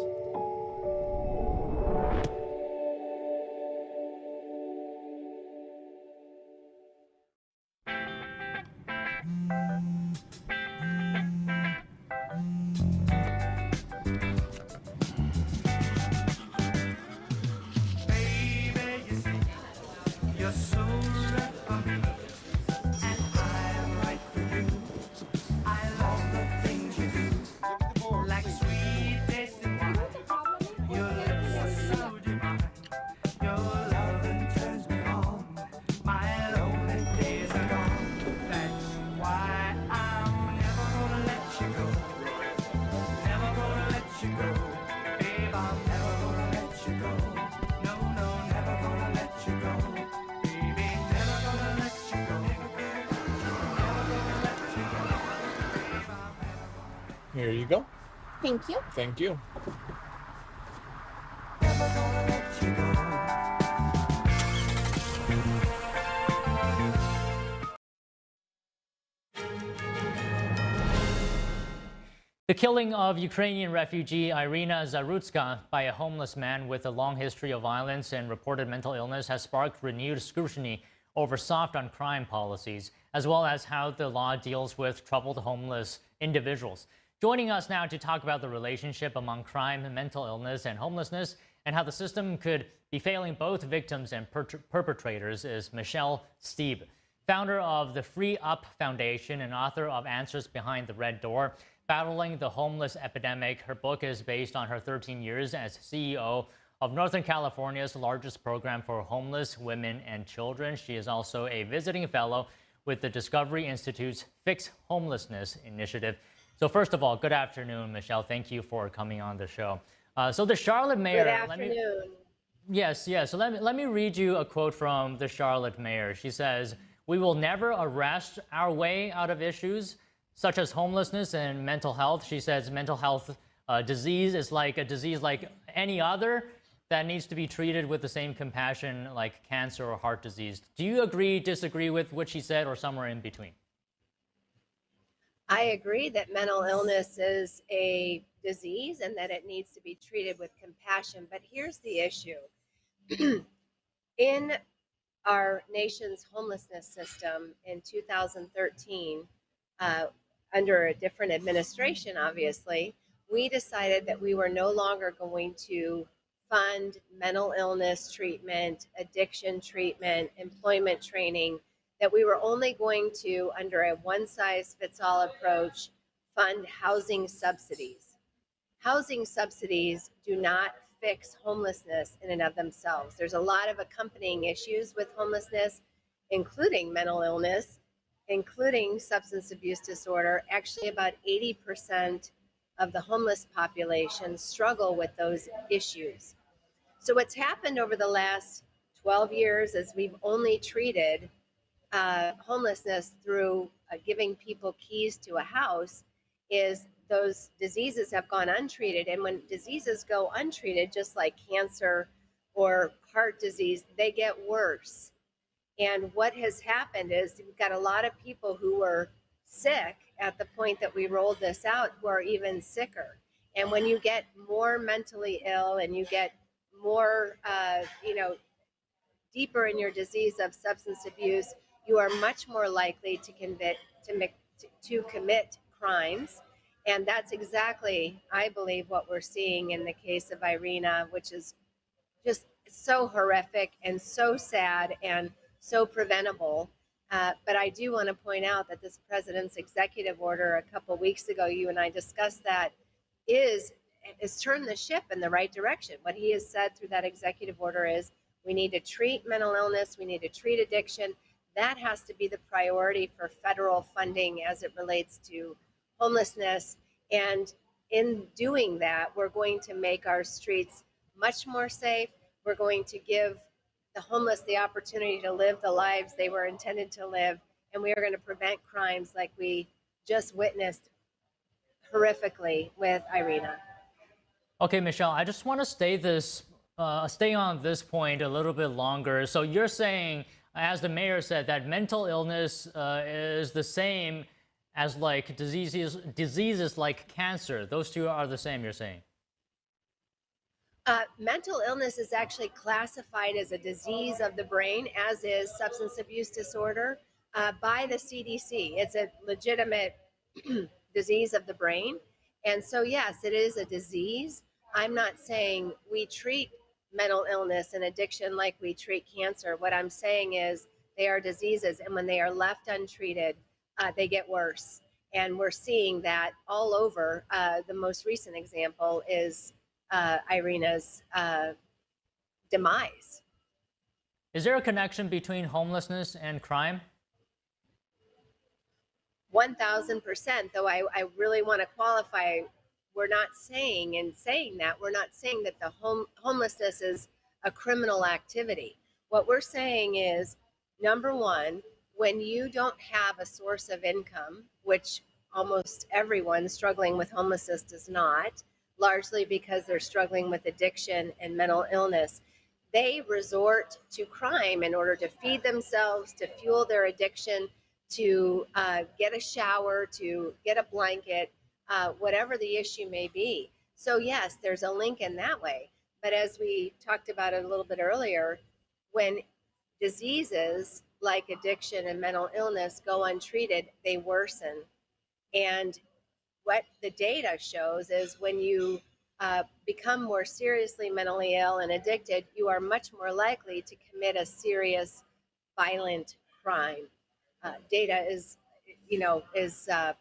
[SPEAKER 11] Here you go.
[SPEAKER 14] Thank you.
[SPEAKER 11] Thank you.
[SPEAKER 1] The killing of Ukrainian refugee Irina Zarutska by a homeless man with a long history of violence and reported mental illness has sparked renewed scrutiny over soft on crime policies, as well as how the law deals with troubled homeless individuals. Joining us now to talk about the relationship among crime, mental illness, and homelessness, and how the system could be failing both victims and perpetrators is Michelle Stieb, founder of the Free Up Foundation and author of Answers Behind the Red Door, Battling the Homeless Epidemic. Her book is based on her 13 years as CEO of Northern California's largest program for homeless women and children. She is also a visiting fellow with the Discovery Institute's Fix Homelessness initiative. So first of all, good afternoon, Michelle. Thank you for coming on the show. So the Charlotte mayor...
[SPEAKER 14] Good afternoon.
[SPEAKER 1] Yes. So let me read you a quote from the Charlotte mayor. She says, "We will never arrest our way out of issues such as homelessness and mental health." She says mental health disease is like a disease like any other that needs to be treated with the same compassion like cancer or heart disease. Do you agree, disagree with what she said, or somewhere in between?
[SPEAKER 14] I agree that mental illness is a disease and that it needs to be treated with compassion. But here's the issue. In our nation's homelessness system in 2013, under a different administration, obviously, we decided that we were no longer going to fund mental illness treatment, addiction treatment, employment training, that we were only going to, under a one-size-fits-all approach, fund housing subsidies. Housing subsidies do not fix homelessness in and of themselves. There's a lot of accompanying issues with homelessness, including mental illness, including substance abuse disorder. Actually, about 80% of the homeless population struggle with those issues. So what's happened over the last 12 years is we've only treated homelessness through giving people keys to a house, is those diseases have gone untreated. And when diseases go untreated, just like cancer or heart disease, they get worse. And what has happened is we've got a lot of people who were sick at the point that we rolled this out who are even sicker. And when you get more mentally ill and you get more, deeper in your disease of substance abuse, you are much more likely to commit crimes. And that's exactly, I believe, what we're seeing in the case of Irina, which is just so horrific and so sad and so preventable. But I do want to point out that this president's executive order a couple weeks ago, you and I discussed that, is turned the ship in the right direction. What he has said through that executive order is we need to treat mental illness, we need to treat addiction. That has to be the priority for federal funding as it relates to homelessness. And in doing that, we're going to make our streets much more safe. We're going to give the homeless the opportunity to live the lives they were intended to live. And we are going to prevent crimes like we just witnessed horrifically with Irina.
[SPEAKER 1] Okay, Michelle, I just want to stay on this point a little bit longer. So you're saying, as the mayor said, that mental illness is the same as like diseases like cancer. Those two are the same, you're saying?
[SPEAKER 14] Mental illness is actually classified as a disease of the brain, as is substance abuse disorder by the CDC. It's a legitimate disease of the brain. And so, yes, it is a disease. I'm not saying we treat mental illness and addiction like we treat cancer. What I'm saying is they are diseases, and when they are left untreated, they get worse. And we're seeing that all over. The most recent example is Irina's demise.
[SPEAKER 1] Is there a connection between homelessness and crime?
[SPEAKER 14] 1,000%, though I really want to qualify. We're not saying, in saying that, we're not saying that the homelessness is a criminal activity. What we're saying is, number one, when you don't have a source of income, which almost everyone struggling with homelessness does not, largely because they're struggling with addiction and mental illness. They resort to crime in order to feed themselves, to fuel their addiction, to get a shower, to get a blanket, whatever the issue may be. So yes, there's a link in that way. But as we talked about it a little bit earlier, when diseases like addiction and mental illness go untreated, they worsen. And what the data shows is when you become more seriously mentally ill and addicted, you are much more likely to commit a serious, violent crime. Data is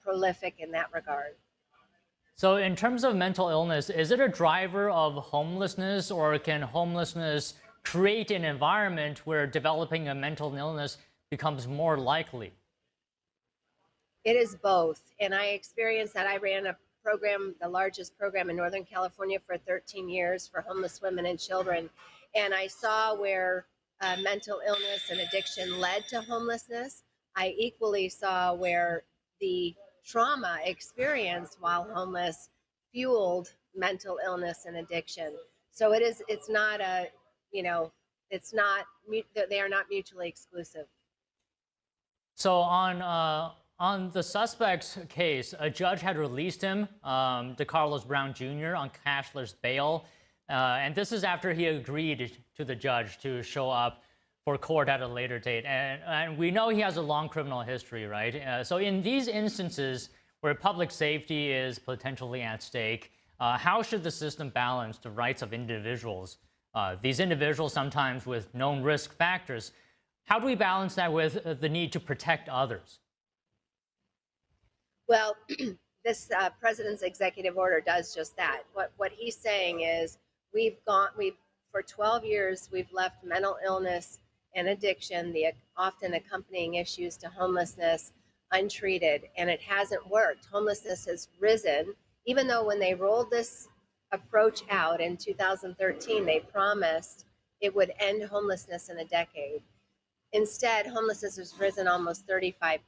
[SPEAKER 14] prolific in that regard.
[SPEAKER 1] So in terms of mental illness, is it a driver of homelessness, or can homelessness create an environment where developing a mental illness becomes more likely?
[SPEAKER 14] It is both. And I experienced that. I ran a program, the largest program in Northern California for 13 years for homeless women and children. And I saw where mental illness and addiction led to homelessness. I equally saw where the trauma experienced while homeless fueled mental illness and addiction. So it's not a, they are not mutually exclusive.
[SPEAKER 1] So on the suspect's case, a judge had released him, DeCarlos Brown Jr., on cashless bail. And this is after he agreed to the judge to show up for court at a later date. And we know he has a long criminal history, right? So in these instances where public safety is potentially at stake, how should the system balance the rights of individuals? These individuals sometimes with known risk factors. How do we balance that with the need to protect others?
[SPEAKER 14] Well, this president's executive order does just that. What he's saying is for 12 years, we've left mental illness and addiction, the often accompanying issues to homelessness, untreated, and it hasn't worked. Homelessness has risen, even though when they rolled this approach out in 2013, they promised it would end homelessness in a decade. Instead, homelessness has risen almost 35%.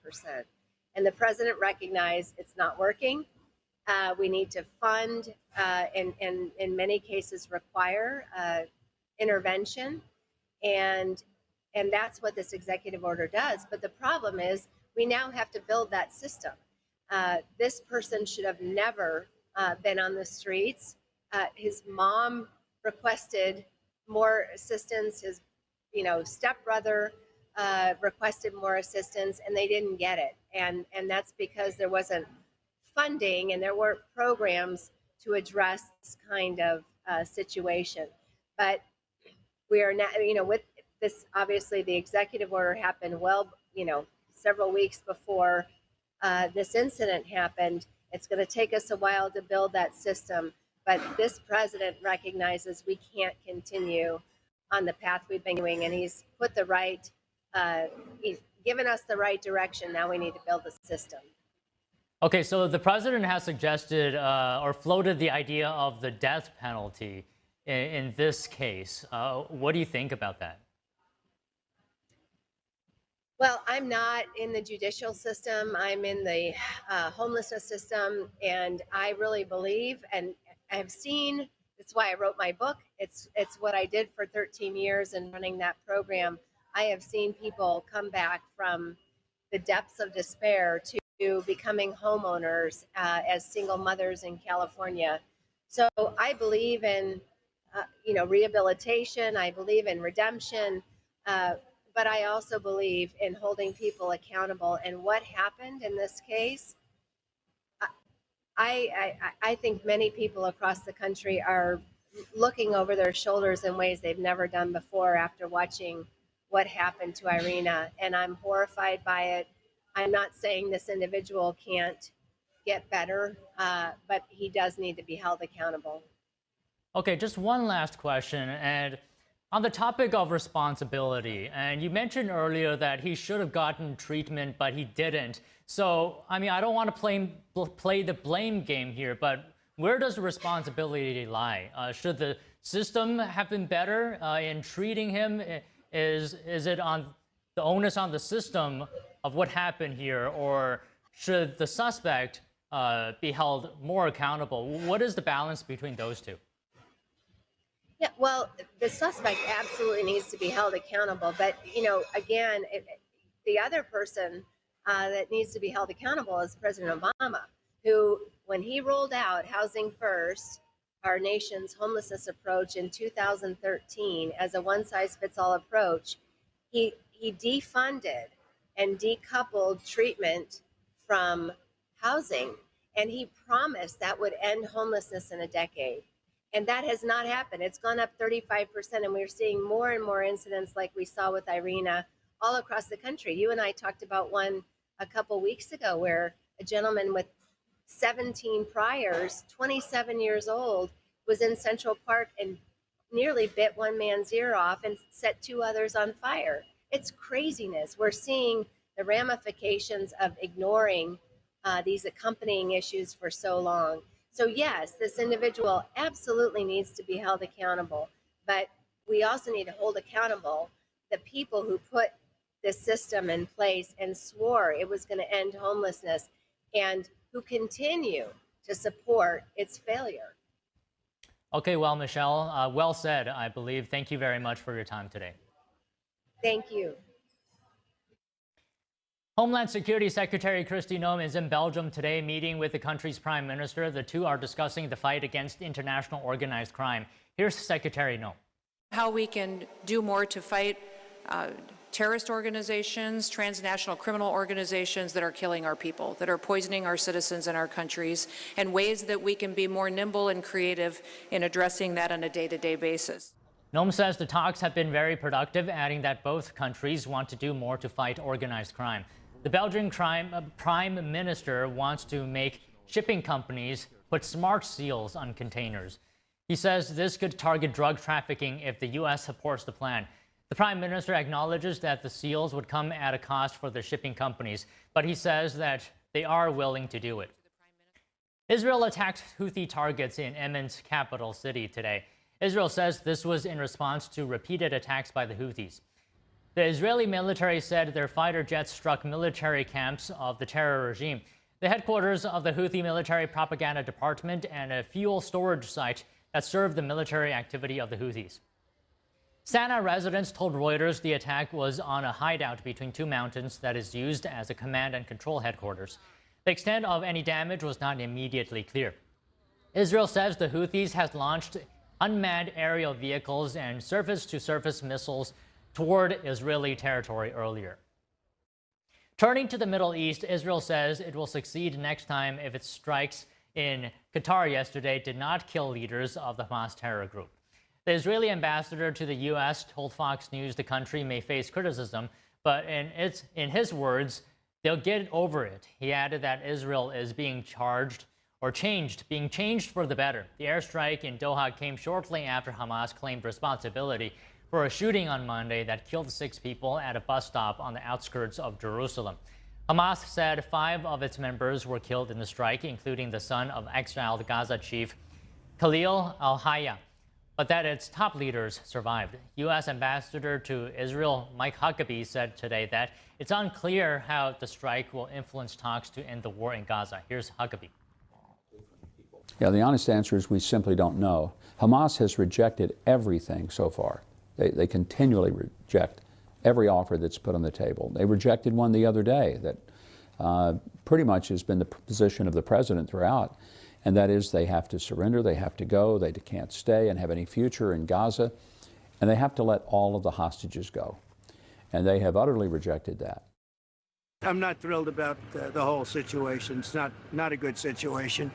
[SPEAKER 14] And the president recognized it's not working. We need to fund and in many cases require intervention. And that's what this executive order does. But the problem is we now have to build that system. This person should have never been on the streets. His mom requested more assistance. His stepbrother requested more assistance, and they didn't get it. And that's because there wasn't funding and there weren't programs to address this kind of situation. But we are now, with this, obviously the executive order happened several weeks before this incident happened. It's going to take us a while to build that system. But this president recognizes we can't continue on the path we've been doing, and he's put the right, he's given us the right direction. Now we need to build the system.
[SPEAKER 1] Okay, so the president has suggested or floated the idea of the death penalty in this case. What do you think about that?
[SPEAKER 14] Well, I'm not in the judicial system. I'm in the homelessness system, and I really believe, and I've seen, that's why I wrote my book. It's what I did for 13 years in running that program. I have seen people come back from the depths of despair to becoming homeowners as single mothers in California. So I believe in, rehabilitation. I believe in redemption. But I also believe in holding people accountable. And what happened in this case, I think many people across the country are looking over their shoulders in ways they've never done before after watching what happened to Irina. And I'm horrified by it. I'm not saying this individual can't get better, but he does need to be held accountable.
[SPEAKER 1] Okay, just one last question. And on the topic of responsibility, and you mentioned earlier that he should have gotten treatment, but he didn't. So, I mean, I don't want to play the blame game here, but where does the responsibility lie? Should the system have been better in treating him? Is it on the onus on the system of what happened here, or should the suspect be held more accountable? What is the balance between those two?
[SPEAKER 14] Yeah, well, the suspect absolutely needs to be held accountable. But, you know, again, the other person that needs to be held accountable is President Obama, who, when he rolled out Housing First, our nation's homelessness approach in 2013 as a one-size-fits-all approach, he defunded and decoupled treatment from housing. And he promised that would end homelessness in a decade. And that has not happened. It's gone up 35%, and we're seeing more and more incidents like we saw with Irina all across the country. You and I talked about one a couple weeks ago where a gentleman with 17 priors, 27 years old, was in Central Park and nearly bit one man's ear off and set two others on fire. It's craziness. We're seeing the ramifications of ignoring these accompanying issues for so long. So yes, this individual absolutely needs to be held accountable, but we also need to hold accountable the people who put this system in place and swore it was going to end homelessness and who continue to support its failure.
[SPEAKER 1] Okay, well, Michelle, well said, I believe. Thank you very much for your time today.
[SPEAKER 14] Thank you.
[SPEAKER 1] Homeland Security Secretary Kristi Noem is in Belgium today meeting with the country's prime minister. The two are discussing the fight against international organized crime. Here's Secretary Noem.
[SPEAKER 11] How we can do more to fight terrorist organizations, transnational criminal organizations that are killing our people, that are poisoning our citizens and our countries, and ways that we can be more nimble and creative in addressing that on a day-to-day basis.
[SPEAKER 1] Noem says the talks have been very productive, adding that both countries want to do more to fight organized crime. The Belgian prime minister wants to make shipping companies put smart seals on containers. He says this could target drug trafficking if the U.S. supports the plan. The prime minister acknowledges that the seals would come at a cost for the shipping companies, but he says that they are willing to do it. Israel attacked Houthi targets in Yemen's capital city today. Israel says this was in response to repeated attacks by the Houthis. The Israeli military said their fighter jets struck military camps of the terror regime, the headquarters of the Houthi military propaganda department, and a fuel storage site that served the military activity of the Houthis. Sana'a residents told Reuters the attack was on a hideout between two mountains that is used as a command and control headquarters. The extent of any damage was not immediately clear. Israel says the Houthis has launched unmanned aerial vehicles and surface-to-surface missiles toward Israeli territory earlier. Turning to the Middle East, Israel says it will succeed next time if its strikes in Qatar yesterday did not kill leaders of the Hamas terror group. The Israeli ambassador to the U.S. told Fox News the country may face criticism, but in his words, they'll get over it. He added that Israel is being changed for the better. The airstrike in Doha came shortly after Hamas claimed responsibility for a shooting on Monday that killed 6 people at a bus stop on the outskirts of Jerusalem. Hamas said 5 of its members were killed in the strike, including the son of exiled Gaza chief Khalil al-Hayya, but that its top leaders survived. U.S. Ambassador to Israel Mike Huckabee said today that it's unclear how the strike will influence talks to end the war in Gaza. Here's Huckabee.
[SPEAKER 15] Yeah, the honest answer is we simply don't know. Hamas has rejected everything so far. They continually reject every offer that's put on the table. They rejected one the other day that pretty much has been the position of the president throughout, and that is they have to surrender, they have to go, they can't stay and have any future in Gaza, and they have to let all of the hostages go. And they have utterly rejected that.
[SPEAKER 8] I'm not thrilled about the whole situation. It's not a good situation.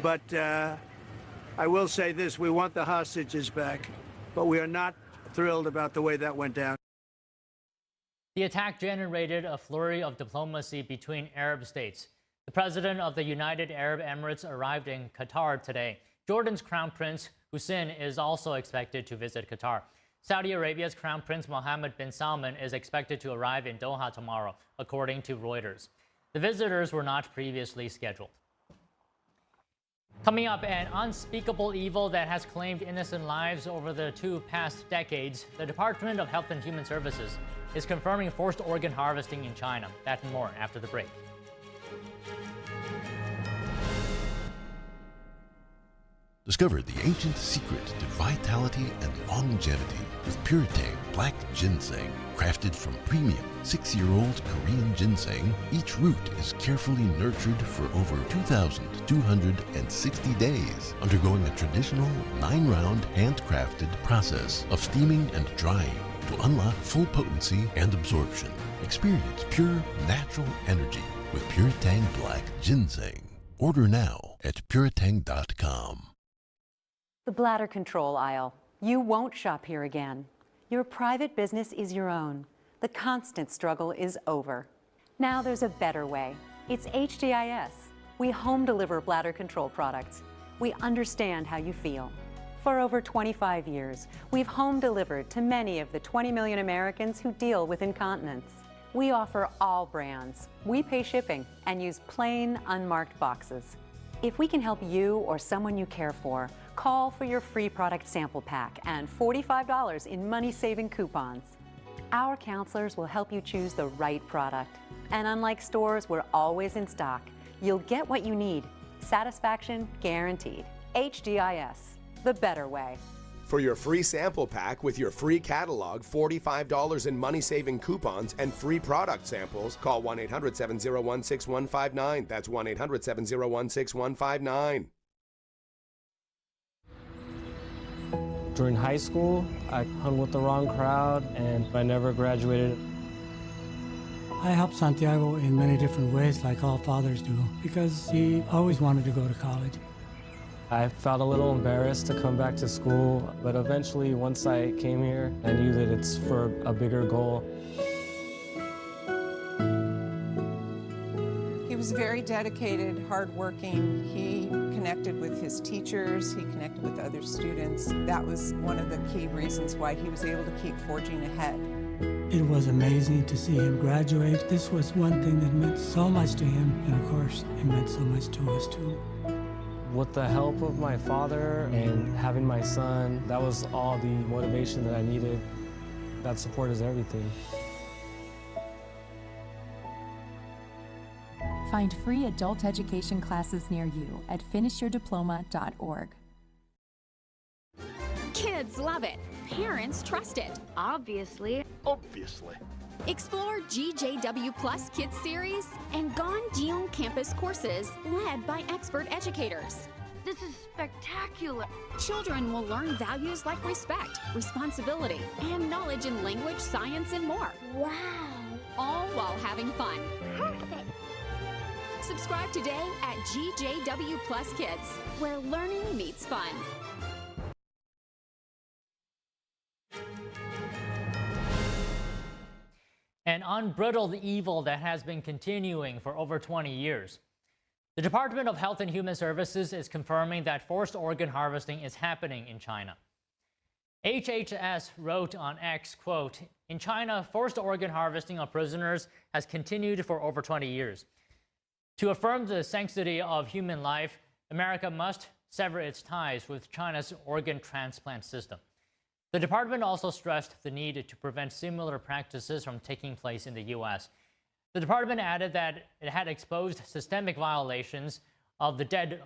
[SPEAKER 8] But I will say this, we want the hostages back, but we are not thrilled about the way that went down.
[SPEAKER 1] The attack generated a flurry of diplomacy between Arab states. The president of the United Arab Emirates arrived in Qatar today. Jordan's Crown Prince Hussein is also expected to visit Qatar. Saudi Arabia's Crown Prince Mohammed bin Salman is expected to arrive in Doha tomorrow, according to Reuters. The visitors were not previously scheduled. Coming up, an unspeakable evil that has claimed innocent lives over the 2 past decades. The Department of Health and Human Services is confirming forced organ harvesting in China. That and more after the break.
[SPEAKER 25] Discover the ancient secret to vitality and longevity with Puretang Black Ginseng. Crafted from premium 6-year-old Korean ginseng, each root is carefully nurtured for over 2,260 days, undergoing a traditional 9-round handcrafted process of steaming and drying to unlock full potency and absorption. Experience pure, natural energy with Puretang Black Ginseng. Order now at puretang.com.
[SPEAKER 16] The bladder control aisle. You won't shop here again. Your private business is your own. The constant struggle is over. Now there's a better way. It's HDIS. We home deliver bladder control products. We understand how you feel. For over 25 years, we've home delivered to many of the 20 million Americans who deal with incontinence. We offer all brands. We pay shipping and use plain, unmarked boxes. If we can help you or someone you care for, call for your free product sample pack and $45 in money-saving coupons. Our counselors will help you choose the right product. And unlike stores, we're always in stock. You'll get what you need. Satisfaction guaranteed. HDIS, the better way.
[SPEAKER 17] For your free sample pack with your free catalog, $45 in money-saving coupons, and free product samples, call 1-800-701-6159. That's 1-800-701-6159.
[SPEAKER 18] During high school, I hung with the wrong crowd and I never graduated.
[SPEAKER 19] I helped Santiago in many different ways, like all fathers do, because he always wanted to go to college.
[SPEAKER 18] I felt a little embarrassed to come back to school, but eventually, once I came here, I knew that it's for a bigger goal.
[SPEAKER 20] He was very dedicated, hardworking. He connected with his teachers. He connected with other students. That was one of the key reasons why he was able to keep forging ahead.
[SPEAKER 19] It was amazing to see him graduate. This was one thing that meant so much to him, and of course, it meant so much to us too.
[SPEAKER 18] With the help of my father and having my son, that was all the motivation that I needed. That support is everything.
[SPEAKER 22] Find free adult education classes near you at finishyourdiploma.org.
[SPEAKER 23] Kids love it. Parents trust it.
[SPEAKER 24] Obviously.
[SPEAKER 23] Explore GJW Plus Kids Series and Ganjiong Campus courses led by expert educators.
[SPEAKER 24] This is spectacular.
[SPEAKER 23] Children will learn values like respect, responsibility, and knowledge in language, science, and more.
[SPEAKER 24] Wow.
[SPEAKER 23] All while having fun.
[SPEAKER 24] Perfect.
[SPEAKER 23] Subscribe today at GJW Plus Kids, where learning meets fun.
[SPEAKER 1] An unbridled evil that has been continuing for over 20 years. The Department of Health and Human Services is confirming that forced organ harvesting is happening in China. HHS wrote on X, quote, "In China, forced organ harvesting of prisoners has continued for over 20 years. To affirm the sanctity of human life, America must sever its ties with China's organ transplant system." The department also stressed the need to prevent similar practices from taking place in the U.S. The department added that it had exposed systemic violations of the dead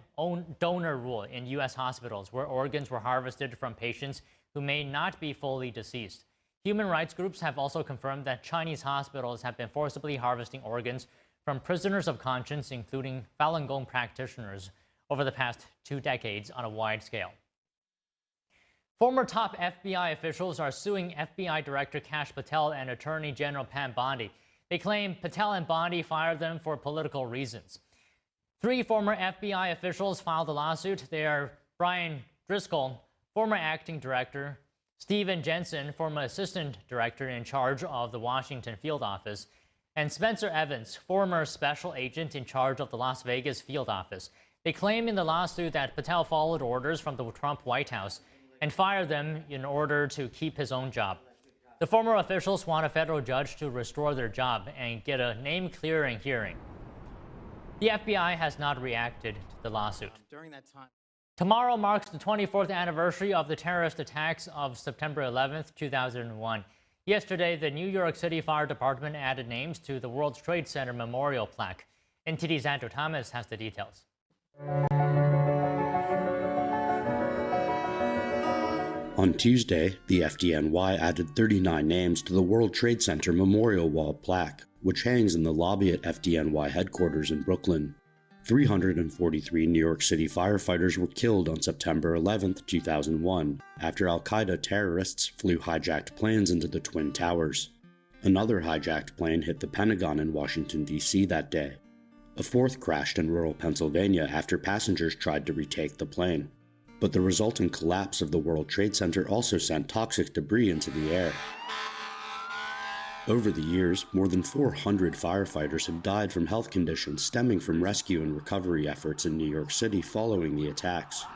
[SPEAKER 1] donor rule in U.S. hospitals, where organs were harvested from patients who may not be fully deceased. Human rights groups have also confirmed that Chinese hospitals have been forcibly harvesting organs from prisoners of conscience, including Falun Gong practitioners, over the past 2 decades on a wide scale. Former top FBI officials are suing FBI Director Kash Patel and Attorney General Pam Bondi. They claim Patel and Bondi fired them for political reasons. 3 former FBI officials filed the lawsuit. They are Brian Driscoll, former acting director, Stephen Jensen, former assistant director in charge of the Washington field office, and Spencer Evans, former special agent in charge of the Las Vegas field office. They claim in the lawsuit that Patel followed orders from the Trump White House and fired them in order to keep his own job. The former officials want a federal judge to restore their job and get a name-clearing hearing. The FBI has not reacted to the lawsuit.
[SPEAKER 29] During that time.
[SPEAKER 1] Tomorrow marks the 24th anniversary of the terrorist attacks of September 11th, 2001. Yesterday, the New York City Fire Department added names to the World Trade Center memorial plaque. NTD's Andrew Thomas has the details.
[SPEAKER 2] On Tuesday, the FDNY added 39 names to the World Trade Center Memorial Wall plaque, which hangs in the lobby at FDNY headquarters in Brooklyn. 343 New York City firefighters were killed on September 11, 2001, after al-Qaeda terrorists flew hijacked planes into the Twin Towers. Another hijacked plane hit the Pentagon in Washington, D.C. that day. A fourth crashed in rural Pennsylvania after passengers tried to retake the plane. But the resulting collapse of the World Trade Center also sent toxic debris into the air. Over the years, more than 400 firefighters have died from health conditions stemming from rescue and recovery efforts in New York City following the attacks.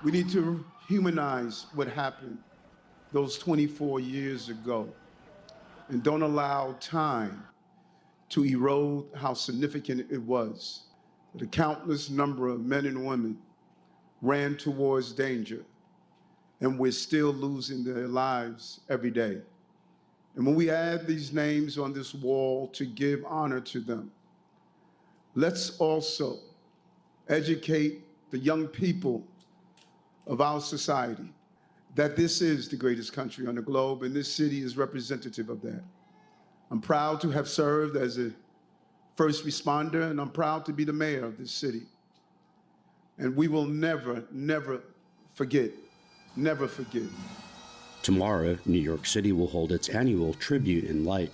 [SPEAKER 3] We need to humanize what happened those 24 years ago and don't allow time to erode how significant it was. The countless number of men and women ran towards danger, and we're still losing their lives every day. And when we add these names on this wall to give honor to them, let's also educate the young people of our society that this is the greatest country on the globe, and this city is representative of that. I'm proud to have served as a first responder, and I'm proud to be the mayor of this city. And we will never, never forget, never forget.
[SPEAKER 2] Tomorrow, New York City will hold its annual Tribute in Light.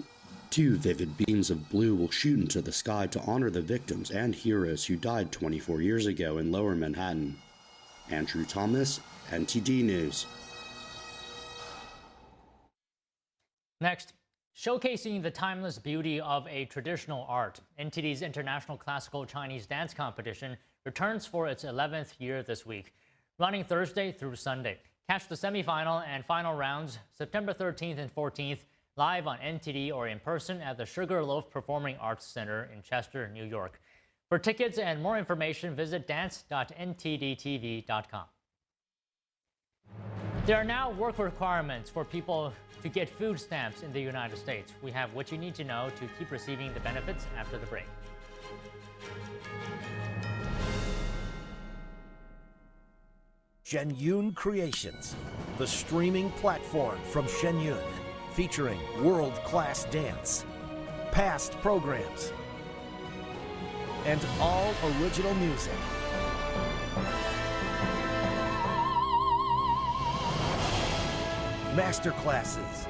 [SPEAKER 2] 2 vivid beams of blue will shoot into the sky to honor the victims and heroes who died 24 years ago in Lower Manhattan. Andrew Thomas, NTD News.
[SPEAKER 1] Next, showcasing the timeless beauty of a traditional art, NTD's International Classical Chinese Dance Competition returns for its 11th year this week, running Thursday through Sunday. Catch the semifinal and final rounds September 13th and 14th live on NTD or in person at the Sugarloaf Performing Arts Center in Chester, New York. For tickets and more information, visit dance.ntdtv.com. There are now work requirements for people to get food stamps in the United States. We have what you need to know to keep receiving the benefits after the break.
[SPEAKER 4] Shenyun Creations, the streaming platform from Shenyun, featuring world-class dance, past programs, and all original music. Masterclasses,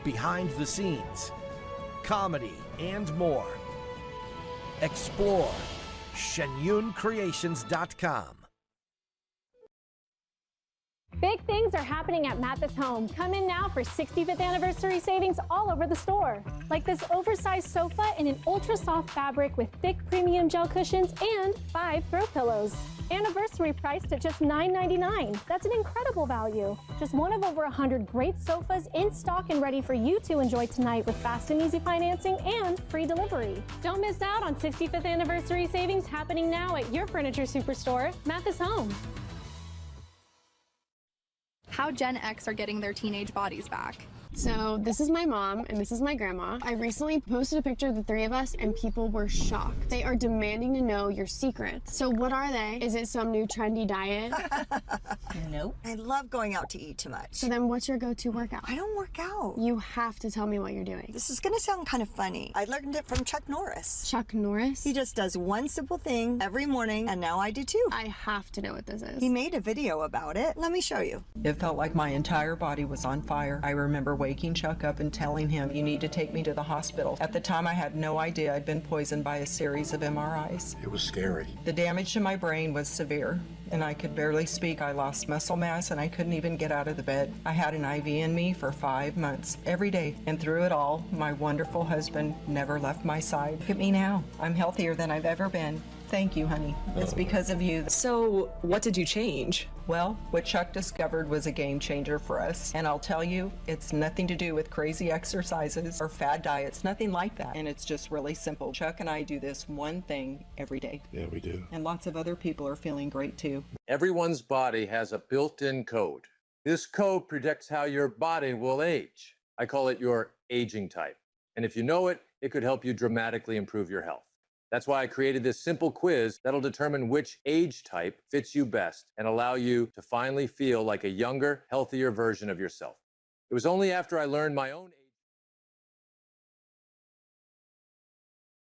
[SPEAKER 4] behind the scenes, comedy, and more. Explore shenyuncreations.com.
[SPEAKER 5] Big things are happening at Mathis Home. Come in now for 65th anniversary savings all over the store. Like this oversized sofa in an ultra soft fabric with thick premium gel cushions and 5 throw pillows. Anniversary priced at just $9.99. That's an incredible value. Just one of over 100 great sofas in stock and ready for you to enjoy tonight with fast and easy financing and free delivery. Don't miss out on 65th anniversary savings happening now at your furniture superstore, Mathis Home.
[SPEAKER 6] How Gen X are getting their teenage bodies back.
[SPEAKER 10] So this is my mom and this is my grandma. I recently posted a picture of the 3 of us and people were shocked. They are demanding to know your secrets. So what are they? Is it some new trendy diet?
[SPEAKER 26] Nope. I love going out to eat too much.
[SPEAKER 10] So then what's your go-to workout?
[SPEAKER 26] I don't work out.
[SPEAKER 10] You have to tell me what you're doing.
[SPEAKER 26] This is gonna sound kind of funny. I learned it from Chuck Norris.
[SPEAKER 10] Chuck Norris?
[SPEAKER 26] He just does one simple thing every morning and now I do too.
[SPEAKER 10] I have to know what this is.
[SPEAKER 26] He made a video about it. Let me show you.
[SPEAKER 27] It felt like my entire body was on fire. I remember waking Chuck up and telling him, "You need to take me to the hospital." At the time, I had no idea I'd been poisoned by a series of MRIs.
[SPEAKER 29] It was scary.
[SPEAKER 27] The damage to my brain was severe, and I could barely speak. I lost muscle mass, and I couldn't even get out of the bed. I had an IV in me for 5 months, every day. And through it all, my wonderful husband never left my side. Look at me now. I'm healthier than I've ever been. Thank you, honey. It's because of you.
[SPEAKER 30] So, what did you change?
[SPEAKER 27] Well, what Chuck discovered was a game changer for us. And I'll tell you, it's nothing to do with crazy exercises or fad diets, nothing like that. And it's just really simple. Chuck and I do this one thing every day.
[SPEAKER 29] Yeah, we do.
[SPEAKER 27] And lots of other people are feeling great too.
[SPEAKER 31] Everyone's body has a built-in code. This code predicts how your body will age. I call it your aging type. And if you know it, it could help you dramatically improve your health. That's why I created this simple quiz that'll determine which age type fits you best and allow you to finally feel like a younger, healthier version of yourself. It was only after I learned my own age